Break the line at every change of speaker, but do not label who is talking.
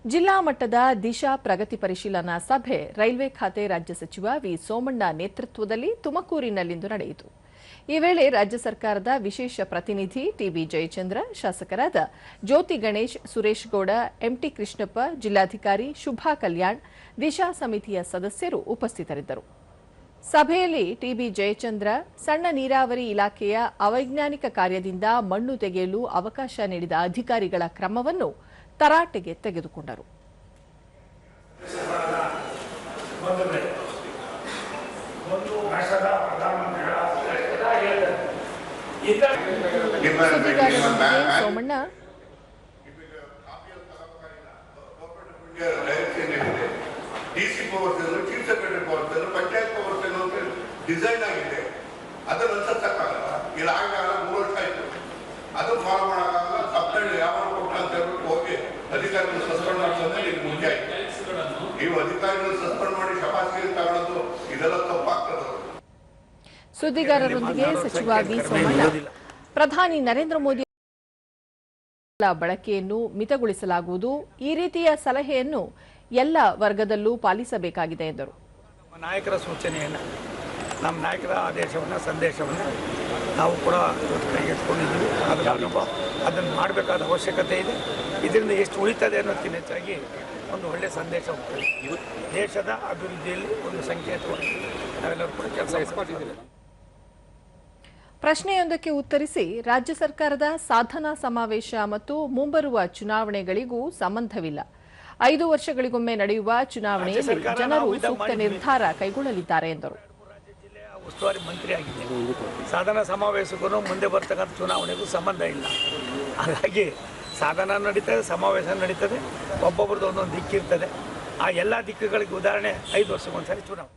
ಜಿಲ್ಲಾ ಮಟ್ಟದ ದಿಶಾ ಪ್ರಗತಿ ಪರಿಶೀಲನಾ ಸಭೆ ರೈಲ್ವೆ ಖಾತೆ ರಾಜ್ಯ ಸಚಿವ ವಿ ಸೋಮಣ್ಣ ನೇತೃತ್ವದಲ್ಲಿ ತುಮಕೂರಿನಲ್ಲಿಂದು ನಡೆಯಿತು. ಈ ವೇಳೆ ರಾಜ್ಯ ಸರ್ಕಾರದ ವಿಶೇಷ ಪ್ರತಿನಿಧಿ ಟಿಬಿ ಜಯಚಂದ್ರ, ಶಾಸಕರಾದ ಜ್ಯೋತಿ ಗಣೇಶ್, ಸುರೇಶ್ ಗೌಡ, ಎಂಟಿ ಕೃಷ್ಣಪ್ಪ, ಜಿಲ್ಲಾಧಿಕಾರಿ ಶುಭಾ ಕಲ್ಯಾಣ್, ದಿಶಾ ಸಮಿತಿಯ ಸದಸ್ಯರು ಉಪಸ್ಥಿತರಿದ್ದರು. ಸಭೆಯಲ್ಲಿ ಟಿಬಿ ಜಯಚಂದ್ರ ಸಣ್ಣ ನೀರಾವರಿ ಇಲಾಖೆಯ ಅವೈಜ್ಞಾನಿಕ ಕಾರ್ಯದಿಂದ ಮಣ್ಣು ತೆಗೆಯಲು ಅವಕಾಶ ನೀಡಿದ ಅಧಿಕಾರಿಗಳ ಕ್ರಮವನ್ನು ತರಾಟೆಗೆ ತೆಗೆದುಕೊಂಡರು. ಸುದ್ದಿಗಾರರೊಂದಿಗೆ ಸೋಮಣ್ಣ
ಡಿಸೈನ್ ಆಗಿದೆ, ಅದನ್ನು ಅನ್ಸಕ್ಕಾಗಲ್ಲ. ಇಲ್ಲಿ ಆಗಲ್ಲ, 3 ವರ್ಷ ಆಯ್ತು, ಅದು ಫಾಲೋ ಮಾಡೋಕ್ಕಾಗಲ್ಲ. ಸಬ್ಸಿಡಿ ಯಾವ ಕೊಟ್ಟ ಅಂತ ಹೇಳ್ಬಿಟ್ಟು ಹೋಗಿ ಅಧಿಕಾರಿಗಳು ಸಸ್ಪೆಂಡ್ ಮಾಡ್ಸೋದ್ರೆ ಇದು ಮುಖ್ಯ ಆಯ್ತು. ನೀವು ಅಧಿಕಾರಿಗಳು ಸಸ್ಪೆಂಡ್ ಮಾಡಿ ಶಪಾಸಿಗೆ ತಗೊಳ್ಳೋದು ಇದೆಲ್ಲ ತಪ್ಪಾಗ್ತದೆ.
ಸುದ್ದಿಗಾರರೊಂದಿಗೆ ಸಚಿವ ವಿ ಸೋಮಣ್ಣ ಪ್ರಧಾನಿ ನರೇಂದ್ರ ಮೋದಿ ಬಳಕೆಯನ್ನು ಮಿತಗೊಳಿಸಲಾಗುವುದು, ಈ ರೀತಿಯ ಸಲಹೆಯನ್ನು ಎಲ್ಲ ವರ್ಗದಲ್ಲೂ ಪಾಲಿಸಬೇಕಾಗಿದೆ ಎಂದರು.
ನಾಯಕರ ಸೂಚನೆಯನ್ನು, ನಮ್ಮ ನಾಯಕರ ಆದೇಶವನ್ನು, ಸಂದೇಶವನ್ನು ನಾವು ಕೂಡ ಕೈಗೆತ್ತಿಕೊಂಡಿದ್ದೀವಿ. ಅದನ್ನು ಮಾಡಬೇಕಾದ ಅವಶ್ಯಕತೆ ಇದೆ. ಇದರಿಂದ ಎಷ್ಟು ಉಳಿತದೆ ಅನ್ನೋದಕ್ಕಿಂತ ಹೆಚ್ಚಾಗಿ ಒಂದು ಒಳ್ಳೆಯ ಸಂದೇಶ ಹೋಗ್ತದೆ. ದೇಶದ ಅಭಿವೃದ್ಧಿಯಲ್ಲಿ ಒಂದು ಸಂಕೇತವಾಗಿ ನಾವೆಲ್ಲರೂ ಕೂಡ ಕೆಲಸ ಮಾಡ್ತಿದ್ದೀವಿ.
ಪ್ರಶ್ನೆಯೊಂದಕ್ಕೆ ಉತ್ತರಿಸಿ, ರಾಜ್ಯ ಸರ್ಕಾರದ ಸಾಧನಾ ಸಮಾವೇಶ ಮತ್ತು ಮುಂಬರುವ ಚುನಾವಣೆಗಳಿಗೂ ಸಂಬಂಧವಿಲ್ಲ. 5 ವರ್ಷಗಳಿಗೊಮ್ಮೆ ನಡೆಯುವ ಚುನಾವಣೆಯಲ್ಲಿ ಜನರು ಸೂಕ್ತ ನಿರ್ಧಾರ ಕೈಗೊಳ್ಳಲಿದ್ದಾರೆ ಎಂದರು.
ಉಸ್ತುವಾರಿ ಮಂತ್ರಿ ಆಗಿದೆ. ಸಾಧನಾ ಸಮಾವೇಶಕ್ಕೂ ಮುಂದೆ ಬರ್ತಕ್ಕಂಥ ಚುನಾವಣೆಗೂ ಸಂಬಂಧ ಇಲ್ಲ. ಹಾಗಾಗಿ ಸಾಧನ ನಡೀತದೆ, ಸಮಾವೇಶ ನಡೀತದೆ, ಒಬ್ಬೊಬ್ರದ್ದು ಒಂದೊಂದು ದಿಕ್ಕಿರ್ತದೆ. ಆ ಎಲ್ಲ ದಿಕ್ಕುಗಳಿಗೆ ಉದಾಹರಣೆ 5 ವರ್ಷಕ್ಕೊಂದ್ಸರಿ ಚುನಾವಣೆ.